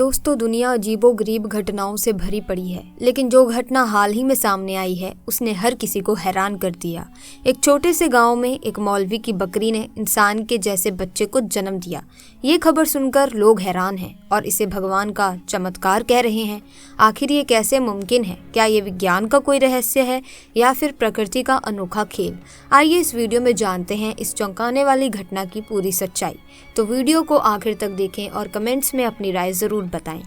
दोस्तों, दुनिया अजीबोगरीब घटनाओं से भरी पड़ी है, लेकिन जो घटना हाल ही में सामने आई है उसने हर किसी को हैरान कर दिया। एक छोटे से गांव में एक मौलवी की बकरी ने इंसान के जैसे बच्चे को जन्म दिया। ये खबर सुनकर लोग हैरान हैं और इसे भगवान का चमत्कार कह रहे हैं। आखिर ये कैसे मुमकिन है? क्या ये विज्ञान का कोई रहस्य है या फिर प्रकृति का अनोखा खेल? आइए इस वीडियो में जानते हैं इस चौंकाने वाली घटना की पूरी सच्चाई। तो वीडियो को आखिर तक देखें और कमेंट्स में अपनी राय ज़रूर बताएं।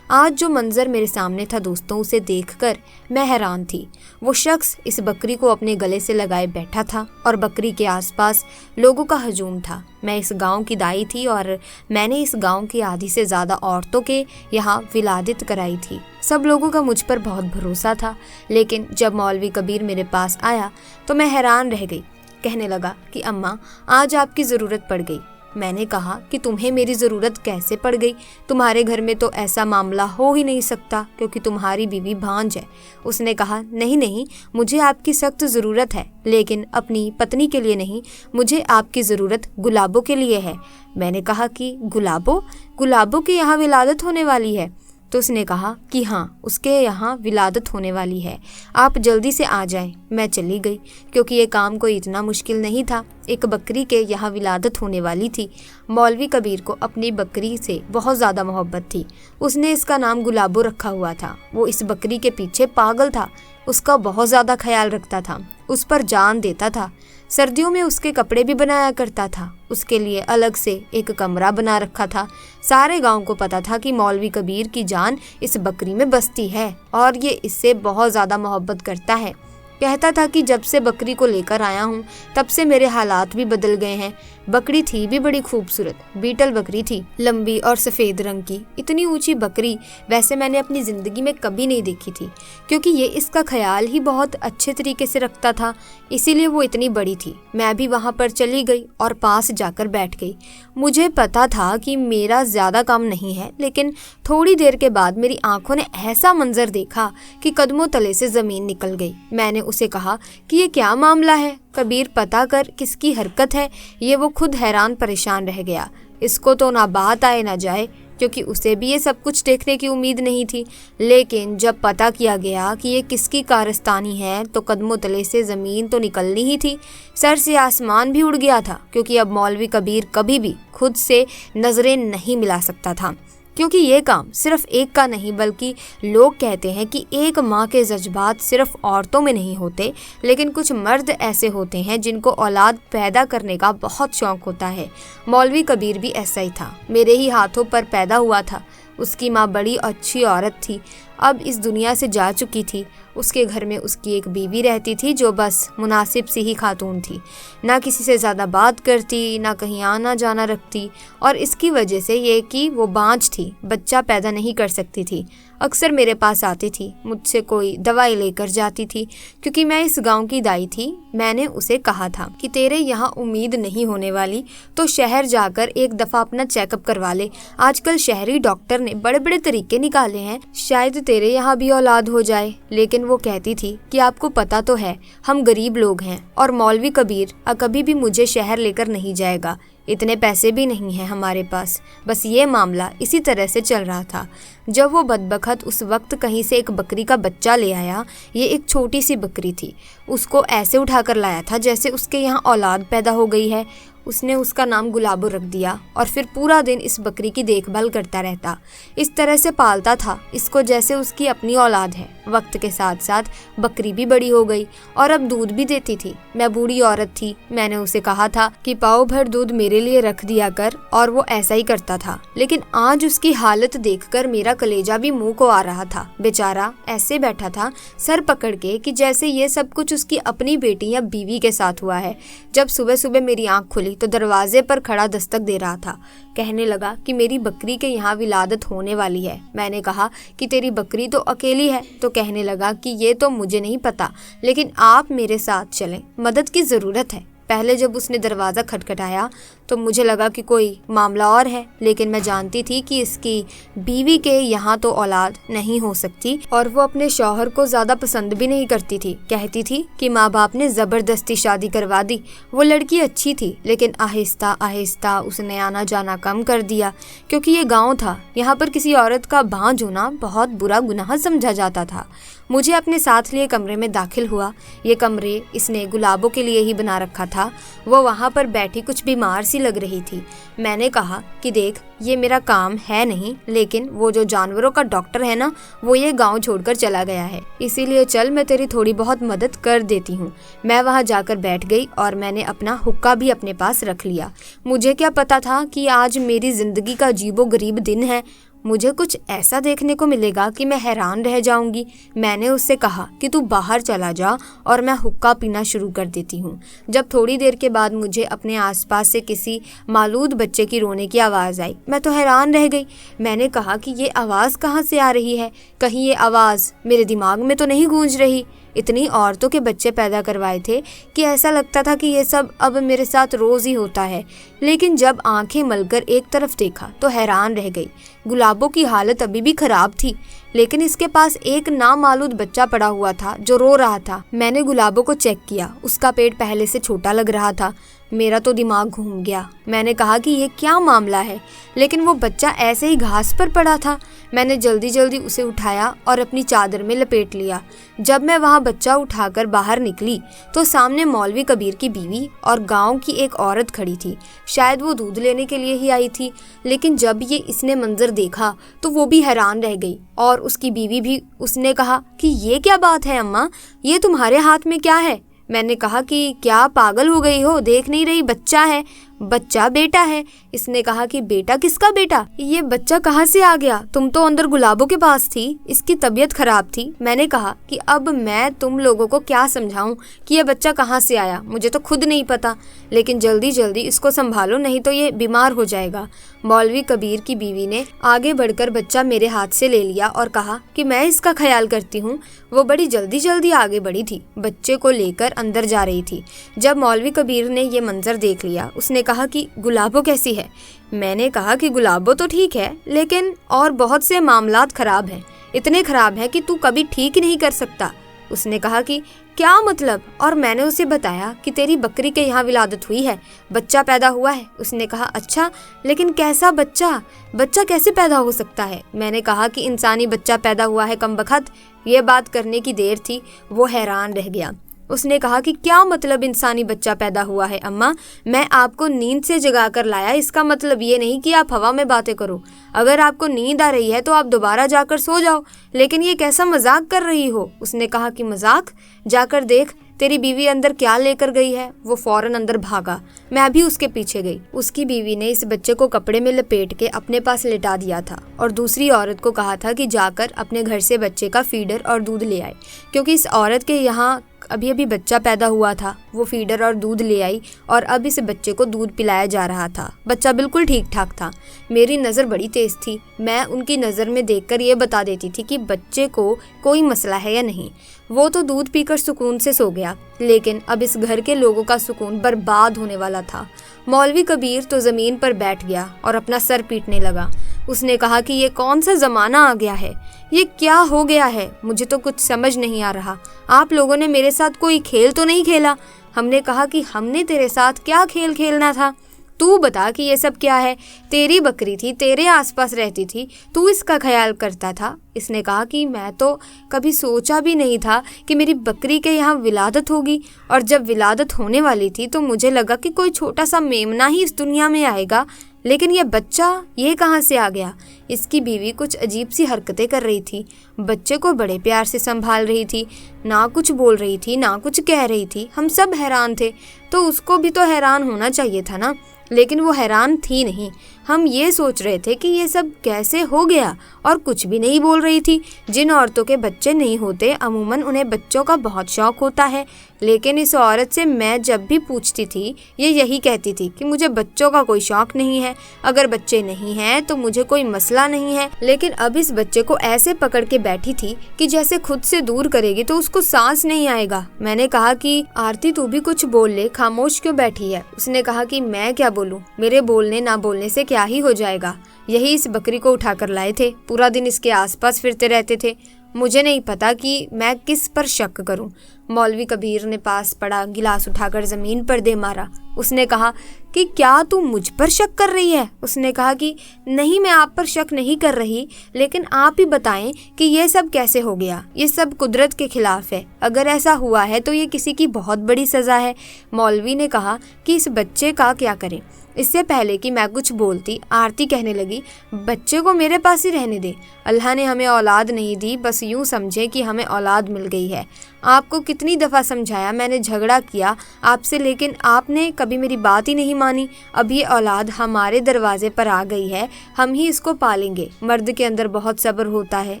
आज जो मंजर मेरे सामने था दोस्तों, उसे देखकर मैं हैरान थी। वो शख्स इस बकरी को अपने गले से लगाए बैठा था और बकरी के आसपास लोगों का हजूम था। मैं इस गांव की दाई थी और मैंने इस गांव की आधी से ज़्यादा औरतों के यहाँ विलादत कराई थी। सब लोगों का मुझ पर बहुत भरोसा था, लेकिन जब मौलवी कबीर मेरे पास आया तो मैं हैरान रह गई। कहने लगा कि अम्मा, आज आपकी ज़रूरत पड़ गई। मैंने कहा कि तुम्हें मेरी ज़रूरत कैसे पड़ गई? तुम्हारे घर में तो ऐसा मामला हो ही नहीं सकता क्योंकि तुम्हारी बीवी भांज है। उसने कहा, नहीं नहीं, मुझे आपकी सख्त ज़रूरत है, लेकिन अपनी पत्नी के लिए नहीं, मुझे आपकी ज़रूरत गुलाबों के लिए है। मैंने कहा कि गुलाबों के यहाँ विलादत होने वाली है? तो उसने कहा कि हाँ, उसके यहाँ विलादत होने वाली है, आप जल्दी से आ जाएं। मैं चली गई क्योंकि ये काम कोई इतना मुश्किल नहीं था। एक बकरी के यहाँ विलादत होने वाली थी। मौलवी कबीर को अपनी बकरी से बहुत ज़्यादा मोहब्बत थी। उसने इसका नाम गुलाबो रखा हुआ था। वो इस बकरी के पीछे पागल था, उसका बहुत ज़्यादा ख्याल रखता था, उस पर जान देता था। सर्दियों में उसके कपड़े भी बनाया करता था। उसके लिए अलग से एक कमरा बना रखा था। सारे गांव को पता था कि मौलवी कबीर की जान इस बकरी में बसती है और ये इससे बहुत ज़्यादा मोहब्बत करता है। कहता था कि जब से बकरी को लेकर आया हूँ तब से मेरे हालात भी बदल गए हैं। बकरी थी भी बड़ी खूबसूरत, बीटल बकरी थी, लंबी और सफ़ेद रंग की। इतनी ऊंची बकरी वैसे मैंने अपनी ज़िंदगी में कभी नहीं देखी थी, क्योंकि ये इसका ख्याल ही बहुत अच्छे तरीके से रखता था, इसीलिए वो इतनी बड़ी थी। मैं भी वहाँ पर चली गई और पास जाकर बैठ गई। मुझे पता था कि मेरा ज़्यादा काम नहीं है, लेकिन थोड़ी देर के बाद मेरी आंखों ने ऐसा मंजर देखा कि कदमों तले से ज़मीन निकल गई। मैंने उसे कहा कि ये क्या मामला है? कबीर, पता कर किसकी हरकत है ये। वो खुद हैरान परेशान रह गया। इसको तो ना बात आए ना जाए, क्योंकि उसे भी ये सब कुछ देखने की उम्मीद नहीं थी। लेकिन जब पता किया गया कि ये किसकी कारस्तानी है तो कदमों तले से ज़मीन तो निकलनी ही थी, सर से आसमान भी उड़ गया था, क्योंकि अब मौलवी कबीर कभी भी खुद से नज़रें नहीं मिला सकता था। क्योंकि ये काम सिर्फ एक का नहीं, बल्कि लोग कहते हैं कि एक माँ के जज्बात सिर्फ औरतों में नहीं होते, लेकिन कुछ मर्द ऐसे होते हैं जिनको औलाद पैदा करने का बहुत शौक होता है। मौलवी कबीर भी ऐसा ही था, मेरे ही हाथों पर पैदा हुआ था। उसकी माँ बड़ी अच्छी औरत थी, अब इस दुनिया से जा चुकी थी। उसके घर में उसकी एक बीवी रहती थी जो बस मुनासिब सी ही खातून थी, ना किसी से ज़्यादा बात करती, ना कहीं आना जाना रखती, और इसकी वजह से ये कि वो बांझ थी, बच्चा पैदा नहीं कर सकती थी। अक्सर मेरे पास आती थी, मुझसे कोई दवाई लेकर जाती थी, क्योंकि मैं इस गांव की दाई थी। मैंने उसे कहा था कि तेरे यहाँ उम्मीद नहीं होने वाली तो शहर जाकर एक दफ़ा अपना चेकअप करवा ले। आजकल शहरी डॉक्टर ने बड़े बड़े तरीके निकाले हैं, शायद तेरे यहाँ भी औलाद हो जाए। लेकिन वो कहती थी कि आपको पता तो है हम गरीब लोग हैं और मौलवी कबीर कभी भी मुझे शहर लेकर नहीं जाएगा, इतने पैसे भी नहीं हैं हमारे पास। बस ये मामला इसी तरह से चल रहा था। जब वो बदबख्त उस वक्त कहीं से एक बकरी का बच्चा ले आया, ये एक छोटी सी बकरी थी, उसको ऐसे उठाकर लाया था जैसे उसके यहाँ औलाद पैदा हो गई है। उसने उसका नाम गुलाबो रख दिया और फिर पूरा दिन इस बकरी की देखभाल करता रहता। इस तरह से पालता था इसको जैसे उसकी अपनी औलाद है। वक्त के साथ साथ बकरी भी बड़ी हो गई और अब दूध भी देती थी। मैं बूढ़ी औरत थी, मैंने उसे कहा था कि पाव भर दूध मेरे लिए रख दिया कर, और वो ऐसा ही करता था। लेकिन आज उसकी हालत देखकर मेरा कलेजा भी मुंह को आ रहा था। बेचारा ऐसे बैठा था सर पकड़ के कि जैसे ये सब कुछ उसकी अपनी बेटी या बीवी के साथ हुआ है। जब सुबह सुबह मेरी आंख खुली तो दरवाजे पर खड़ा दस्तक दे रहा था। कहने लगा कि मेरी बकरी के यहाँ विलादत होने वाली है। मैंने कहा कि तेरी बकरी तो अकेली है। तो कहने लगा कि ये तो मुझे नहीं पता, लेकिन आप मेरे साथ चलें, मदद की ज़रूरत है। पहले जब उसने दरवाज़ा खटखटाया तो मुझे लगा कि कोई मामला और है, लेकिन मैं जानती थी कि इसकी बीवी के यहाँ तो औलाद नहीं हो सकती और वो अपने शौहर को ज़्यादा पसंद भी नहीं करती थी। कहती थी कि माँ बाप ने ज़बरदस्ती शादी करवा दी। वो लड़की अच्छी थी, लेकिन आहिस्ता आहिस्ता उसने आना जाना कम कर दिया, क्योंकि ये गाँव था। यहाँ पर किसी औरत का बांझ होना बहुत बुरा गुनाह समझा जाता था। मुझे अपने साथ लिए कमरे में दाखिल हुआ। ये कमरे इसने गुलाबों के लिए ही बना रखा था। वो वहाँ पर बैठी कुछ बीमार सी लग रही थी। मैंने कहा कि देख, ये मेरा काम है नहीं, लेकिन वो जो जानवरों का डॉक्टर है ना, वो ये गांव छोड़कर चला गया है, इसीलिए चल मैं तेरी थोड़ी बहुत मदद कर देती हूँ। मैं वहाँ जाकर बैठ गई और मैंने अपना हुक्का भी अपने पास रख लिया। मुझे क्या पता था कि आज मेरी जिंदगी का अजीबो गरीब दिन है। मुझे कुछ ऐसा देखने को मिलेगा कि मैं हैरान रह जाऊंगी। मैंने उससे कहा कि तू बाहर चला जा और मैं हुक्का पीना शुरू कर देती हूँ। जब थोड़ी देर के बाद मुझे अपने आसपास से किसी मालूद बच्चे की रोने की आवाज़ आई, मैं तो हैरान रह गई। मैंने कहा कि ये आवाज़ कहाँ से आ रही है? कहीं ये आवाज़ मेरे दिमाग में तो नहीं गूंज रही? इतनी औरतों के बच्चे पैदा करवाए थे कि ऐसा लगता था कि ये सब अब मेरे साथ रोज़ ही होता है। लेकिन जब आंखें मलकर एक तरफ देखा तो हैरान रह गई। गुलाबों की हालत अभी भी खराब थी, लेकिन इसके पास एक नामालूद बच्चा पड़ा हुआ था जो रो रहा था। मैंने गुलाबों को चेक किया। उसका पेट पहले से छोटा लग रहा था। मेरा तो दिमाग घूम गया। मैंने कहा कि ये क्या मामला है, लेकिन वो बच्चा ऐसे ही घास पर पड़ा था। मैंने जल्दी जल्दी उसे उठाया और अपनी चादर में लपेट लिया। जब मैं वहाँ बच्चा उठाकर बाहर निकली तो सामने मौलवी कबीर की बीवी और गांव की एक औरत खड़ी थी। शायद वो दूध लेने के लिए ही आई थी, लेकिन जब ये इसने मंजर देखा तो वो भी हैरान रह गई और उसकी बीवी भी। उसने कहा कि ये क्या बात है अम्मा, ये तुम्हारे हाथ में क्या है? मैंने कहा कि क्या पागल हो गई हो, देख नहीं रही बच्चा है? बच्चा बेटा है। इसने कहा कि बेटा? किसका बेटा? ये बच्चा कहाँ से आ गया? तुम तो अंदर गुलाबों के पास थी, इसकी तबीयत खराब थी। मैंने कहा कि अब मैं तुम लोगों को क्या समझाऊं कि ये बच्चा कहाँ से आया, मुझे तो खुद नहीं पता, लेकिन जल्दी जल्दी इसको संभालो, नहीं तो ये बीमार हो जाएगा। मौलवी कबीर की बीवी ने आगे बढ़कर बच्चा मेरे हाथ से ले लिया और कहा कि मैं इसका ख्याल करती हूँ। वो बड़ी जल्दी जल्दी आगे बढ़ी थी, बच्चे को लेकर अंदर जा रही थी। जब मौलवी कबीर ने ये मंजर देख लिया, उसने कहा कि गुलाबो कैसी है? मैंने कहा कि गुलाबो तो ठीक है, लेकिन और बहुत से मामलात खराब हैं, इतने खराब हैं कि तू कभी ठीक ही नहीं कर सकता। उसने कहा कि क्या मतलब? और मैंने उसे बताया कि तेरी बकरी के यहाँ विलादत हुई है, बच्चा पैदा हुआ है। उसने कहा अच्छा, लेकिन कैसा बच्चा? बच्चा कैसे पैदा हो सकता है? मैंने कहा कि इंसानी बच्चा पैदा हुआ है कमबख्त। ये बात करने की देर थी, वो हैरान रह गया। उसने कहा कि क्या मतलब इंसानी बच्चा पैदा हुआ है अम्मा? मैं आपको नींद से जगा कर लाया, इसका मतलब ये नहीं कि आप हवा में बातें करो। अगर आपको नींद आ रही है तो आप दोबारा जाकर सो जाओ, लेकिन ये कैसा मजाक कर रही हो? उसने कहा कि मजाक? जाकर देख तेरी बीवी अंदर क्या लेकर गई है। वो फौरन अंदर भागा। मैं भी उसके पीछे गई। उसकी बीवी ने इस बच्चे को कपड़े में लपेट के अपने पास लिटा दिया था और दूसरी औरत को कहा था कि जाकर अपने घर से बच्चे का फीडर और दूध ले आए, क्योंकि इस औरत के यहाँ अभी अभी बच्चा पैदा हुआ था। वो फीडर और दूध ले आई और अब इस बच्चे को दूध पिलाया जा रहा था। बच्चा बिल्कुल ठीक ठाक था। मेरी नज़र बड़ी तेज थी। मैं उनकी नज़र में देखकर ये बता देती थी कि बच्चे को कोई मसला है या नहीं। वो तो दूध पीकर सुकून से सो गया, लेकिन अब इस घर के लोगों का सुकून बर्बाद होने वाला था। मौलवी कबीर तो ज़मीन पर बैठ गया और अपना सर पीटने लगा। उसने कहा कि ये कौन सा ज़माना आ गया है, ये क्या हो गया है? मुझे तो कुछ समझ नहीं आ रहा। आप लोगों ने मेरे साथ कोई खेल तो नहीं खेला? हमने कहा कि हमने तेरे साथ क्या खेल खेलना था? तू बता कि ये सब क्या है? तेरी बकरी थी, तेरे आसपास रहती थी, तू इसका ख्याल करता था। इसने कहा कि मैं तो कभी सोचा भी नहीं था कि मेरी बकरी के यहाँ विलादत होगी, और जब विलादत होने वाली थी तो मुझे लगा कि कोई छोटा सा मेमना ही इस दुनिया में आएगा, लेकिन ये बच्चा ये कहाँ से आ गया? इसकी बीवी कुछ अजीब सी हरकतें कर रही थी, बच्चे को बड़े प्यार से संभाल रही थी, ना कुछ बोल रही थी ना कुछ कह रही थी। हम सब हैरान थे, तो उसको भी तो हैरान होना चाहिए था ना, लेकिन वो हैरान थी नहीं। हम ये सोच रहे थे कि ये सब कैसे हो गया, और कुछ भी नहीं बोल रही थी। जिन औरतों के बच्चे नहीं होते अमूमन उन्हें बच्चों का बहुत शौक होता है। लेकिन इस औरत से मैं जब भी पूछती थी ये यही कहती थी कि मुझे बच्चों का कोई शौक नहीं है, अगर बच्चे नहीं हैं तो मुझे कोई मसला नहीं है। लेकिन अब इस बच्चे को ऐसे पकड़ के बैठी थी कि जैसे खुद से दूर करेगी तो उसको सांस नहीं आएगा। मैंने कहा कि आरती तू भी कुछ बोल ले, खामोश क्यों बैठी है। उसने कहा कि मैं क्या बोलूं, मेरे बोलने ना बोलने से क्या ही हो जाएगा। यही इस बकरी को उठाकर लाए थे, पूरा दिन इसके आसपास फिरते रहते थे। मुझे नहीं पता कि मैं किस पर शक करूं। मौलवी कबीर ने पास पड़ा गिलास उठाकर जमीन पर दे मारा। उसने कहा कि क्या तू मुझ पर शक कर रही है। उसने कहा कि नहीं, मैं आप पर शक नहीं कर रही, लेकिन आप ही बताएं कि ये सब कैसे हो गया। ये सब कुदरत के खिलाफ है, अगर ऐसा हुआ है तो ये किसी की बहुत बड़ी सजा है। मौलवी ने कहा कि इस बच्चे का क्या करें। इससे पहले कि मैं कुछ बोलती, आरती कहने लगी, बच्चे को मेरे पास ही रहने दे। अल्लाह ने हमें औलाद नहीं दी, बस यूं समझे कि हमें औलाद मिल गई है। आपको कितनी दफ़ा समझाया, मैंने झगड़ा किया आपसे, लेकिन आपने कभी मेरी बात ही नहीं मानी। अब ये औलाद हमारे दरवाजे पर आ गई है, हम ही इसको पालेंगे। मर्द के अंदर बहुत सब्र होता है,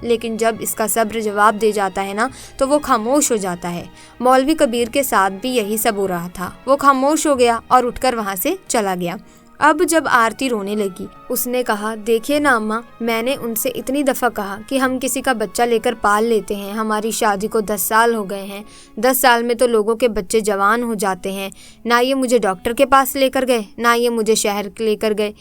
लेकिन जब इसका सब्र जवाब दे जाता है ना तो वो खामोश हो जाता है। मौलवी कबीर के साथ भी यही सब हो रहा था। वो खामोश हो गया और उठकर वहाँ से चला गया। अब जब आरती रोने लगी, उसने कहा, देखिए ना अम्मा, मैंने उनसे इतनी दफ़ा कहा कि हम किसी का बच्चा लेकर पाल लेते हैं। हमारी शादी को 10 साल हो गए हैं। 10 साल में तो लोगों के बच्चे जवान हो जाते हैं। ना ये मुझे डॉक्टर के पास लेकर गए, ना ये मुझे शहर लेकर गए।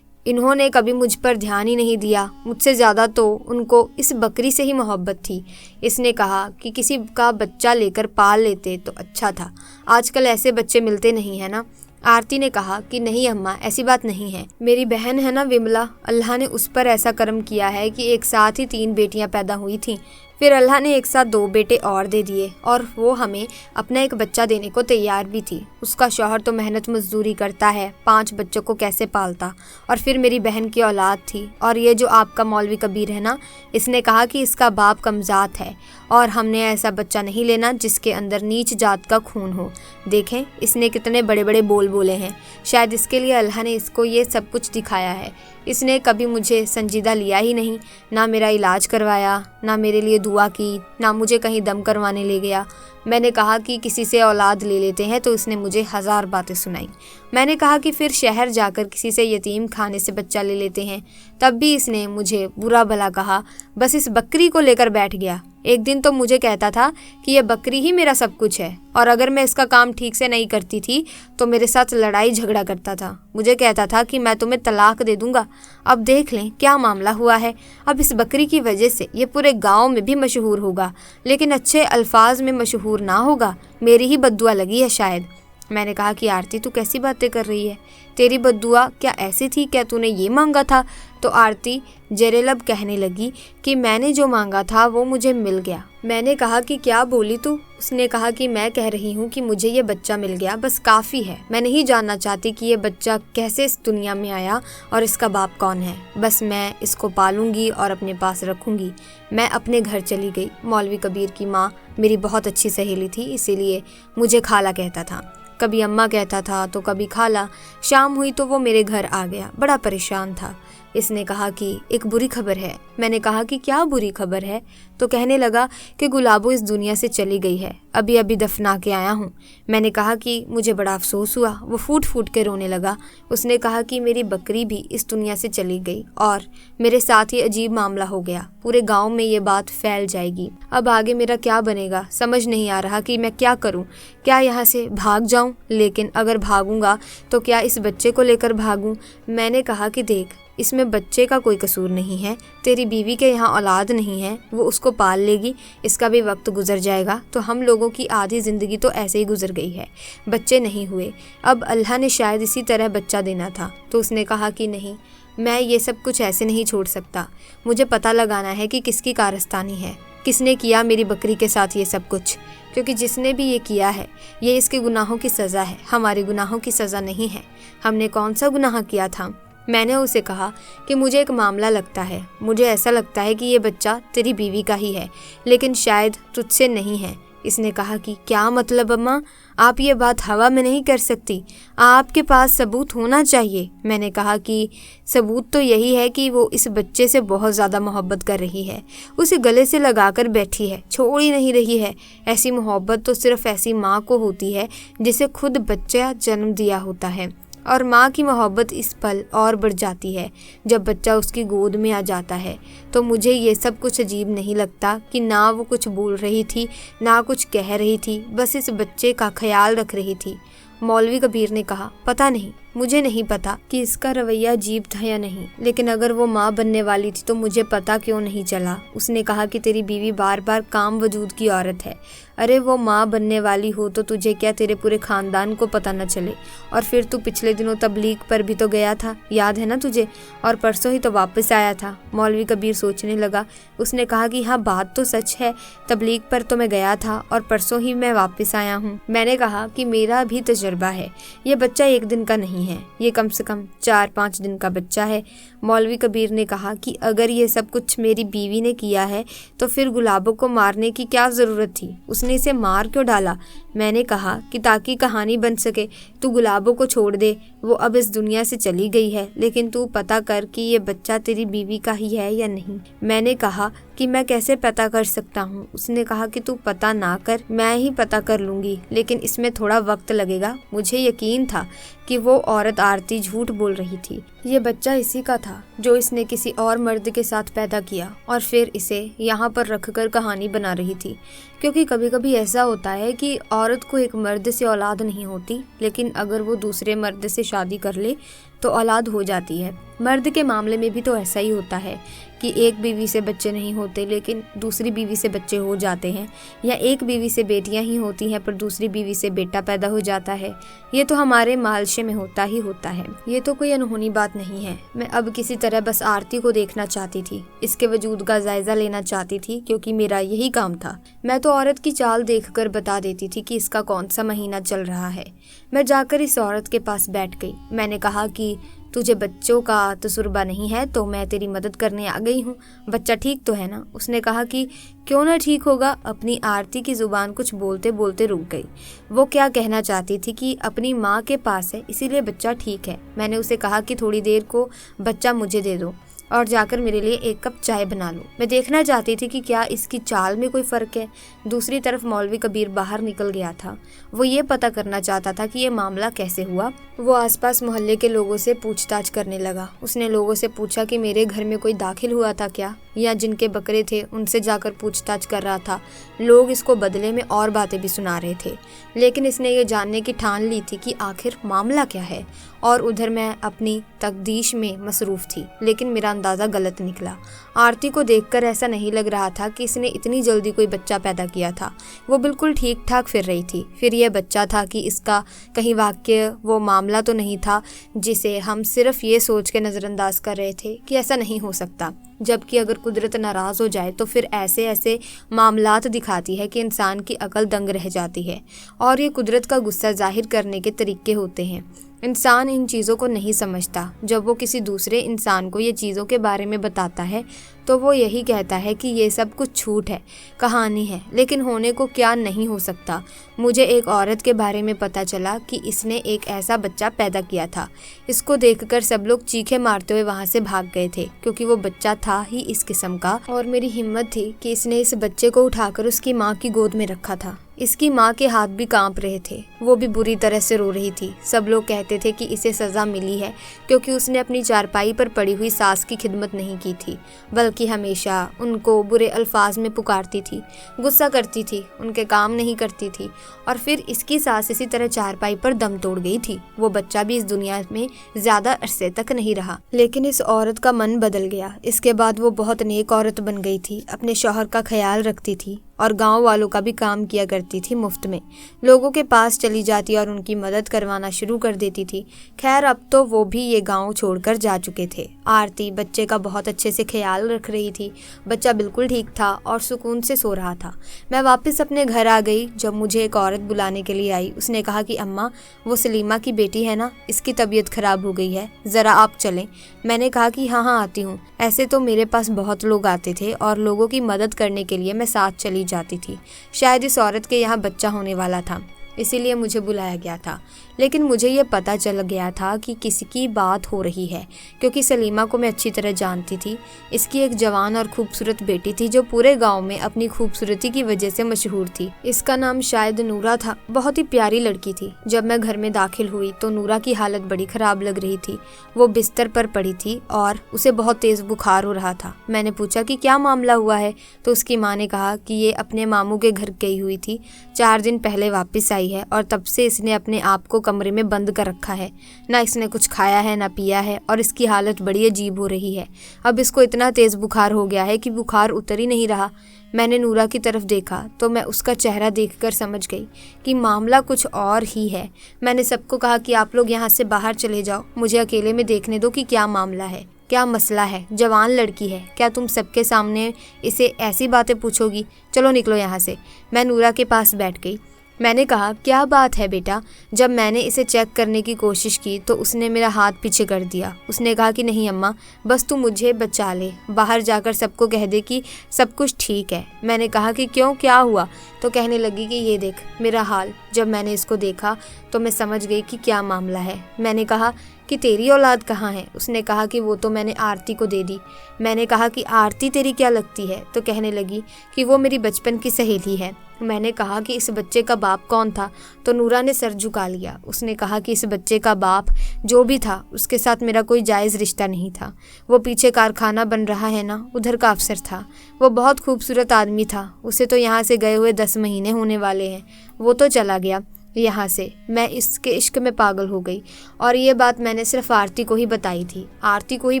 इन्होंने कभी मुझ पर ध्यान ही नहीं दिया। मुझसे ज़्यादा तो उनको इस बकरी से ही मोहब्बत थी। इसने कहा कि किसी का बच्चा लेकर पाल लेते तो अच्छा था, आजकल ऐसे बच्चे मिलते नहीं है ना। आरती ने कहा कि नहीं अम्मा, ऐसी बात नहीं है। मेरी बहन है ना विमला, अल्लाह ने उस पर ऐसा करम किया है कि एक साथ ही 3 बेटियां पैदा हुई थीं। फिर अल्लाह ने एक साथ 2 बेटे और दे दिए और वो हमें अपना एक बच्चा देने को तैयार भी थी। उसका शौहर तो मेहनत मजदूरी करता है, 5 बच्चों को कैसे पालता। और फिर मेरी बहन की औलाद थी। और ये जो आपका मौलवी कबीर है ना, इसने कहा कि इसका बाप कमज़ात है और हमने ऐसा बच्चा नहीं लेना जिसके अंदर नीच जात का खून हो। देखें इसने कितने बड़े बड़े बोल बोले हैं। शायद इसके लिए अल्लाह ने इसको ये सब कुछ दिखाया है। इसने कभी मुझे संजीदा लिया ही नहीं, ना मेरा इलाज करवाया, ना मेरे लिए दुआ की, ना मुझे कहीं दम करवाने ले गया। मैंने कहा कि किसी से औलाद ले लेते हैं तो इसने मुझे 1000 बातें सुनाई। मैंने कहा कि फिर शहर जाकर किसी से यतीम खाने से बच्चा ले लेते हैं, तब भी इसने मुझे बुरा भला कहा। बस इस बकरी को लेकर बैठ गया। एक दिन तो मुझे कहता था कि यह बकरी ही मेरा सब कुछ है, और अगर मैं इसका काम ठीक से नहीं करती थी तो मेरे साथ लड़ाई झगड़ा करता था। मुझे कहता था कि मैं तुम्हें तलाक दे दूंगा। अब देख लें क्या मामला हुआ है। अब इस बकरी की वजह से ये पूरे गांव में भी मशहूर होगा, लेकिन अच्छे अल्फाज में मशहूर ना होगा। मेरी ही बद्दुआ लगी है शायद। मैंने कहा कि आरती तू कैसी बातें कर रही है, तेरी बद्दुआ क्या ऐसी थी, क्या तूने ये मांगा था। तो आरती जरेलब कहने लगी कि मैंने जो मांगा था वो मुझे मिल गया। मैंने कहा कि क्या बोली तू। उसने कहा कि मैं कह रही हूँ कि मुझे ये बच्चा मिल गया, बस काफ़ी है। मैं नहीं जानना चाहती कि ये बच्चा कैसे इस दुनिया में आया और इसका बाप कौन है। बस मैं इसको पालूंगी और अपने पास रखूंगी। मैं अपने घर चली गई। मौलवी कबीर की माँ मेरी बहुत अच्छी सहेली थी, इसीलिए मुझे खाला कहता था। कभी अम्मा कहता था तो कभी खाला। शाम हुई तो वो मेरे घर आ गया, बड़ा परेशान था। इसने कहा कि एक बुरी खबर है। मैंने कहा कि क्या बुरी खबर है। तो कहने लगा कि गुलाबो इस दुनिया से चली गई है, अभी अभी दफना के आया हूँ। मैंने कहा कि मुझे बड़ा अफसोस हुआ। वो फूट फूट के रोने लगा। उसने कहा कि मेरी बकरी भी इस दुनिया से चली गई और मेरे साथ ही अजीब मामला हो गया। पूरे गांव में ये बात फैल जाएगी। अब आगे मेरा क्या बनेगा, समझ नहीं आ रहा कि मैं क्या करूं। क्या यहाँ से भाग जाऊं? लेकिन अगर भागूंगा तो क्या इस बच्चे को लेकर भागूं? मैंने कहा कि देख, इसमें बच्चे का कोई कसूर नहीं है। तेरी बीवी के यहाँ औलाद नहीं है, वो उसको पाल लेगी। इसका भी वक्त गुजर जाएगा। तो हम लोगों की आधी ज़िंदगी तो ऐसे ही गुजर गई है, बच्चे नहीं हुए। अब अल्लाह ने शायद इसी तरह बच्चा देना था। तो उसने कहा कि नहीं, मैं ये सब कुछ ऐसे नहीं छोड़ सकता। मुझे पता लगाना है कि किसकी कारस्तानी है, किसने किया मेरी बकरी के साथ ये सब कुछ। क्योंकि जिसने भी ये किया है, ये इसके गुनाहों की सज़ा है, हमारे गुनाहों की सज़ा नहीं है। हमने कौन सा गुनाह किया था? मैंने उसे कहा कि मुझे एक मामला लगता है। मुझे ऐसा लगता है कि ये बच्चा तेरी बीवी का ही है, लेकिन शायद तुझसे नहीं है। इसने कहा कि क्या मतलब अम्मा, आप ये बात हवा में नहीं कर सकती, आपके पास सबूत होना चाहिए। मैंने कहा कि सबूत तो यही है कि वो इस बच्चे से बहुत ज़्यादा मोहब्बत कर रही है, उसे गले से लगाकर बैठी है, छोड़ ही नहीं रही है। ऐसी मोहब्बत तो सिर्फ ऐसी माँ को होती है जिसे खुद बच्चा जन्म दिया होता है, और माँ की मोहब्बत इस पल और बढ़ जाती है जब बच्चा उसकी गोद में आ जाता है। तो मुझे ये सब कुछ अजीब नहीं लगता कि ना वो कुछ बोल रही थी, ना कुछ कह रही थी, बस इस बच्चे का ख्याल रख रही थी। मौलवी कबीर ने कहा, पता नहीं, मुझे नहीं पता कि इसका रवैया अजीब था या नहीं, लेकिन अगर वो माँ बनने वाली थी तो मुझे पता क्यों नहीं चला। उसने कहा कि तेरी बीवी बार बार काम वजूद की औरत है। अरे वो माँ बनने वाली हो तो तुझे क्या तेरे पूरे खानदान को पता न चले? और फिर तू पिछले दिनों तबलीग पर भी तो गया था, याद है ना तुझे? और परसों ही तो वापस आया था। मौलवी कबीर सोचने लगा। उसने कहा कि हाँ, बात तो सच है, तबलीग पर तो मैं गया था और परसों ही मैं वापस आया हूँ। मैंने कहा कि मेरा भी तजर्बा है, ये बच्चा एक दिन का नहीं है, ये कम से कम 4-5 दिन का बच्चा है। मौलवी कबीर ने कहा कि अगर ये सब कुछ मेरी बीवी ने किया है तो फिर गुलाबों को मारने की क्या ज़रूरत थी? उसने इसे मार क्यों डाला? मैंने कहा कि ताकि कहानी बन सके। तू गुलाबों को छोड़ दे, वो अब इस दुनिया से चली गई है, लेकिन तू पता कर कि ये बच्चा तेरी बीवी का ही है या नहीं। मैंने कहा कि मैं कैसे पता कर सकता हूँ? उसने कहा कि तू पता ना कर, मैं ही पता कर लूँगी, लेकिन इसमें थोड़ा वक्त लगेगा। मुझे यकीन था कि वो औरत आरती झूठ बोल रही थी। ये बच्चा इसी का था जो इसने किसी और मर्द के साथ पैदा किया और फिर इसे यहाँ पर रखकर कहानी बना रही थी। क्योंकि कभी कभी ऐसा होता है कि औरत को एक मर्द से औलाद नहीं होती, लेकिन अगर वो दूसरे मर्द से शादी कर ले तो औलाद हो जाती है। मर्द के मामले में भी तो ऐसा ही होता है कि एक बीवी से बच्चे नहीं होते लेकिन दूसरी बीवी से बच्चे हो जाते हैं, या एक बीवी से बेटियां ही होती हैं पर दूसरी बीवी से बेटा पैदा हो जाता है। ये तो हमारे मालशे में होता ही होता है, ये तो कोई अनहोनी बात नहीं है। मैं अब किसी तरह बस आरती को देखना चाहती थी, इसके वजूद का जायजा लेना चाहती थी, क्योंकि मेरा यही काम था। मैं तो औरत की चाल देखकर बता देती थी कि इसका कौन सा महीना चल रहा है। मैं जाकर इस औरत के पास बैठ गई। मैंने कहा कि तुझे बच्चों का तजुर्बा नहीं है तो मैं तेरी मदद करने आ गई हूँ। बच्चा ठीक तो है ना? उसने कहा कि क्यों ना ठीक होगा। अपनी आरती की ज़ुबान कुछ बोलते बोलते रुक गई। वो क्या कहना चाहती थी कि अपनी माँ के पास है इसीलिए बच्चा ठीक है। मैंने उसे कहा कि थोड़ी देर को बच्चा मुझे दे दो और जाकर मेरे लिए एक कप चाय बना लो। मैं देखना चाहती थी कि क्या इसकी चाल में कोई फ़र्क है। दूसरी तरफ मौलवी कबीर बाहर निकल गया था। वो ये पता करना चाहता था कि ये मामला कैसे हुआ। वो आसपास मोहल्ले के लोगों से पूछताछ करने लगा। उसने लोगों से पूछा कि मेरे घर में कोई दाखिल हुआ था क्या, या जिनके बकरे थे उनसे जाकर पूछताछ कर रहा था। लोग इसको बदले में और बातें भी सुना रहे थे, लेकिन इसने ये जानने की ठान ली थी कि आखिर मामला क्या है। और उधर मैं अपनी तकदीश में मसरूफ़ थी, लेकिन मेरा अंदाज़ा गलत निकला। आरती को देखकर ऐसा नहीं लग रहा था कि इसने इतनी जल्दी कोई बच्चा पैदा किया था। वो बिल्कुल ठीक ठाक फिर रही थी। फिर यह बच्चा था कि इसका कहीं वाक्य वो मामला तो नहीं था जिसे हम सिर्फ ये सोच के नज़रअंदाज कर रहे थे कि ऐसा नहीं हो सकता। जबकि अगर कुदरत नाराज़ हो जाए तो फिर ऐसे ऐसे मामलात दिखाती है कि इंसान की अकल दंग रह जाती है, और ये कुदरत का गुस्सा जाहिर करने के तरीके होते हैं। इंसान इन चीज़ों को नहीं समझता। जब वो किसी दूसरे इंसान को ये चीज़ों के बारे में बताता है तो वो यही कहता है कि ये सब कुछ झूठ है, कहानी है, लेकिन होने को क्या नहीं हो सकता। मुझे एक औरत के बारे में पता चला कि इसने एक ऐसा बच्चा पैदा किया था। इसको देखकर सब लोग चीखे मारते हुए वहाँ से भाग गए थे, क्योंकि वो बच्चा था ही इस किस्म का। और मेरी हिम्मत थी कि इसने इस बच्चे को उठाकर उसकी माँ की गोद में रखा था। इसकी माँ के हाथ भी कांप रहे थे, वो भी बुरी तरह से रो रही थी। सब लोग कहते थे कि इसे सज़ा मिली है क्योंकि उसने अपनी चारपाई पर पड़ी हुई सास की खिदमत नहीं की थी, बल्कि हमेशा उनको बुरे अल्फाज में पुकारती थी, गुस्सा करती थी, उनके काम नहीं करती थी। और फिर इसकी सास इसी तरह चारपाई पर दम तोड़ गई थी। वो बच्चा भी इस दुनिया में ज़्यादा अरसे तक नहीं रहा, लेकिन इस औरत का मन बदल गया। इसके बाद वो बहुत नेक औरत बन गई थी, अपने शौहर का ख्याल रखती थी और गांव वालों का भी काम किया करती थी मुफ्त में। लोगों के पास चली जाती और उनकी मदद करवाना शुरू कर देती थी। खैर अब तो वो भी ये गांव छोड़कर जा चुके थे। आरती बच्चे का बहुत अच्छे से ख्याल रख रही थी। बच्चा बिल्कुल ठीक था और सुकून से सो रहा था। मैं वापस अपने घर आ गई जब मुझे एक औरत बुलाने के लिए आई। उसने कहा कि अम्मा, वो सलीमा की बेटी है ना, इसकी तबीयत खराब हो गई है, ज़रा आप चलें। मैंने कहा कि हाँ हाँ आती हूँ। ऐसे तो मेरे पास बहुत लोग आते थे और लोगों की मदद करने के लिए मैं साथ चली जाती थी। शायद इस औरत के यहाँ बच्चा होने वाला था, इसीलिए मुझे बुलाया गया था। लेकिन मुझे ये पता चल गया था कि किसी की बात हो रही है, क्योंकि सलीमा को मैं अच्छी तरह जानती थी। इसकी एक जवान और खूबसूरत बेटी थी जो पूरे गांव में अपनी खूबसूरती की वजह से मशहूर थी। इसका नाम शायद नूरा था। बहुत ही प्यारी लड़की थी। जब मैं घर में दाखिल हुई तो नूरा की हालत बड़ी खराब लग रही थी। वो बिस्तर पर पड़ी थी और उसे बहुत तेज बुखार हो रहा था। मैंने पूछा कि क्या मामला हुआ है, तो उसकी माँ ने कहा कि ये अपने मामू के घर गई हुई थी, 4 दिन पहले वापस आई है और तब से इसने अपने आप को कमरे में बंद कर रखा है। ना इसने कुछ खाया है ना पिया है और इसकी हालत बड़ी अजीब हो रही है। अब इसको इतना तेज बुखार हो गया है कि बुखार उतर ही नहीं रहा। मैंने नूरा की तरफ देखा तो मैं उसका चेहरा देखकर समझ गई कि मामला कुछ और ही है। मैंने सबको कहा कि आप लोग यहाँ से बाहर चले जाओ, मुझे अकेले में देखने दो कि क्या मामला है, क्या मसला है। जवान लड़की है, क्या तुम सबके सामने इसे ऐसी बातें पूछोगी? चलो निकलो यहाँ से। मैं नूरा के पास बैठ गई। मैंने कहा, क्या बात है बेटा? जब मैंने इसे चेक करने की कोशिश की तो उसने मेरा हाथ पीछे कर दिया। उसने कहा कि नहीं अम्मा, बस तू मुझे बचा ले, बाहर जाकर सबको कह दे कि सब कुछ ठीक है। मैंने कहा कि क्यों, क्या हुआ? तो कहने लगी कि ये देख मेरा हाल। जब मैंने इसको देखा तो मैं समझ गई कि क्या मामला है। मैंने कहा कि तेरी औलाद कहाँ है? उसने कहा कि वो तो मैंने आरती को दे दी। मैंने कहा कि आरती तेरी क्या लगती है? तो कहने लगी कि वो मेरी बचपन की सहेली है। मैंने कहा कि इस बच्चे का बाप कौन था? तो नूरा ने सर झुका लिया। उसने कहा कि इस बच्चे का बाप जो भी था उसके साथ मेरा कोई जायज़ रिश्ता नहीं था। वो पीछे कारखाना बन रहा है ना, उधर का अफसर था। वो बहुत खूबसूरत आदमी था। उसे तो यहाँ से गए हुए 10 महीने होने वाले हैं। वो तो चला गया यहाँ से। मैं इसके इश्क में पागल हो गई और ये बात मैंने सिर्फ आरती को ही बताई थी। आरती को ही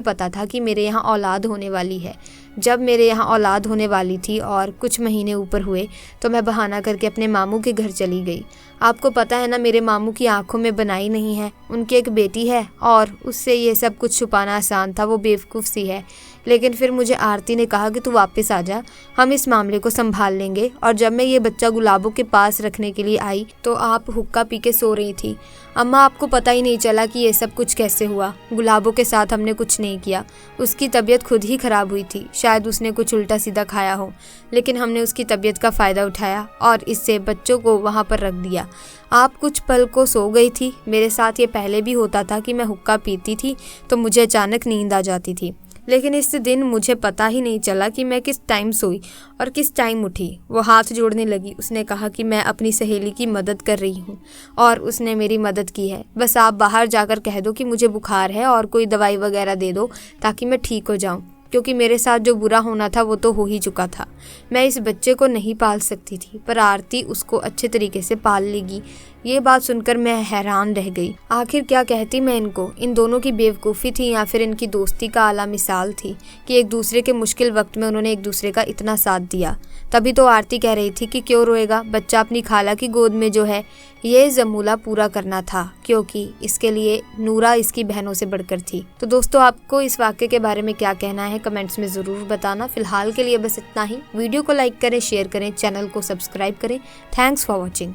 पता था कि मेरे यहाँ औलाद होने वाली है। जब मेरे यहाँ औलाद होने वाली थी और कुछ महीने ऊपर हुए तो मैं बहाना करके अपने मामू के घर चली गई। आपको पता है ना, मेरे मामू की आंखों में बनाई नहीं है। उनकी एक बेटी है और उससे ये सब कुछ छुपाना आसान था। वो बेवकूफ़ सी है। लेकिन फिर मुझे आरती ने कहा कि तू वापस आ जा, हम इस मामले को संभाल लेंगे। और जब मैं ये बच्चा गुलाबों के पास रखने के लिए आई तो आप हुक्का पी के सो रही थी। अम्मा, आपको पता ही नहीं चला कि ये सब कुछ कैसे हुआ। गुलाबों के साथ हमने कुछ नहीं किया। उसकी तबीयत खुद ही ख़राब हुई थी। शायद उसने कुछ उल्टा सीधा खाया हो, लेकिन हमने उसकी तबीयत का फ़ायदा उठाया और इससे बच्चों को वहाँ पर रख दिया। आप कुछ पल को सो गई थी। मेरे साथ ये पहले भी होता था कि मैं हुक्का पीती थी तो मुझे अचानक नींद आ जाती थी, लेकिन इस दिन मुझे पता ही नहीं चला कि मैं किस टाइम सोई और किस टाइम उठी। वो हाथ जोड़ने लगी। उसने कहा कि मैं अपनी सहेली की मदद कर रही हूँ और उसने मेरी मदद की है। बस आप बाहर जाकर कह दो कि मुझे बुखार है और कोई दवाई वगैरह दे दो ताकि मैं ठीक हो जाऊँ, क्योंकि मेरे साथ जो बुरा होना था वो तो हो ही चुका था। मैं इस बच्चे को नहीं पाल सकती थी, पर आरती उसको अच्छे तरीके से पाल लेगी। ये बात सुनकर मैं हैरान रह गई। आखिर क्या कहती मैं इनको? इन दोनों की बेवकूफ़ी थी या फिर इनकी दोस्ती का आला मिसाल थी कि एक दूसरे के मुश्किल वक्त में उन्होंने एक दूसरे का इतना साथ दिया। तभी तो आरती कह रही थी कि क्यों रोएगा, बच्चा अपनी खाला की गोद में जो है। ये जमूला पूरा करना था क्योंकि इसके लिए नूरा इसकी बहनों से बढ़कर थी। तो दोस्तों, आपको इस वाक़े के बारे में क्या कहना है कमेंट्स में ज़रूर बताना। फिलहाल के लिए बस इतना ही। वीडियो को लाइक करें, शेयर करें, चैनल को सब्सक्राइब करें। Thanks for watching.